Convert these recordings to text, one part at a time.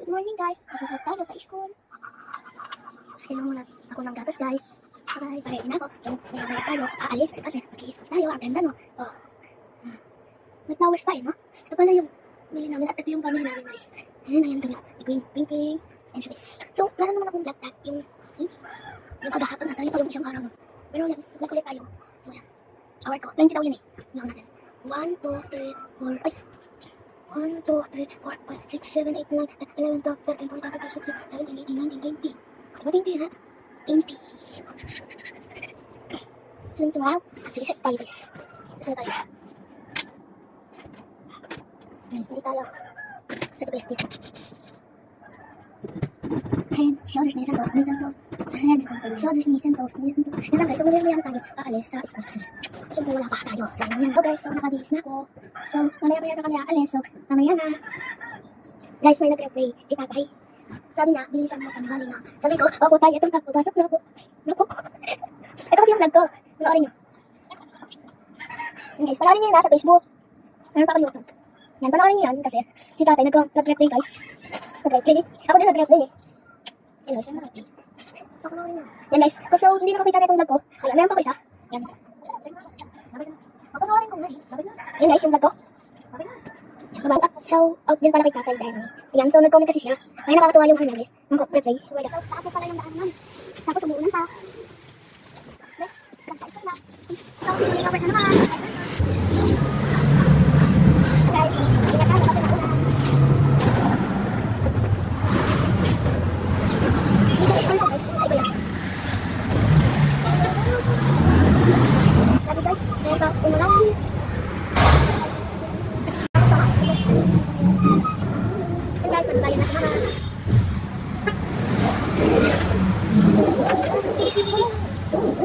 Good morning guys, mag-vlog tayo sa school. Kailangan muna ako ng gatas guys. Bye, parehin na ako. So, may tayo, aalis kasi mag-i-school tayo. Ang ganda no? Oh. May flowers pa eh no? Ito pala yung mili namin at ito yung family namin guys. Ayan kami. Pink and Sharice. So, meron naman akong vlog tag yung kagahapon natin. Ito yung isang araw no? Pero yan, vlog ulit tayo. So yan, hour ko. 20 daw yun eh. Lang natin. 1, 2, 3, 4, ay! 1, 2, 3, 4, 5, 6, 7, 8, 9, 10, 11, 12, 13, 14, 15, 16, 17, 18, 19, 20. Ano ba 20 ha? 20. Saan sumaw? Sige, set tayo guys. Set tayo. Hindi tayo. Ito guys dito. Head, shoulders, knees and toes. Sa head, shoulders, knees and toes. Yan lang guys, so mamaya tayo aalis sa school kasi. Siyempre wala pa tayo. So yan. So guys, so nakabihis na ako. So mamaya na kami aalis. So mamaya na. Guys, may nag-replay si tatay. Sabi niya, bilisan mo kami halina. Sabi ko, opo tayo, itong vlog ko. Pasok na ako. Naku. Ito kasi yung vlog ko. Panoorin niyo. Yan guys, panoorin niyo yun nasa Facebook. Meron pa ako YouTube. Yan, panoorin niyo yan kasi si tatay nag-replay guys. Nag-replay. Ako din nag-replay eh. Yan guys, nag-replay. Yan guys, so hindi nakakita na itong vlog ko. Ayan, meron pa ko isa. Yan. Panoorin ko nga eh. Yan guys, yung vlog ko. Mabang up, so out din pala kay tatay dahil ayan, so nag-comment kasi siya. Kaya nakakatuwa yung guys, ng replay. So, takot pala yung daan namin. Tapos umuulan pa. Guys, nagsa-stop na. So, sinuling over na naman. Guys, ingat tayo kasi naulan. Dito is ko guys. Ay ba yan? Sabi guys, meron pa umulan. Guys, magbayan na sa mga.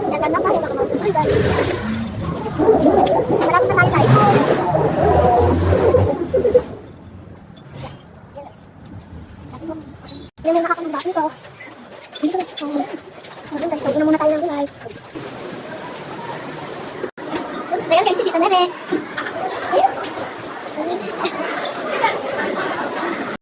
Dagan lang tayo baka mag-uwi guys. Marami na tayo sa school. Yan guys. Yan yung nakakamang ko. Dito na. Sabi guys, pwede na muna tayo ng live. Meron guys, si Tita Nere.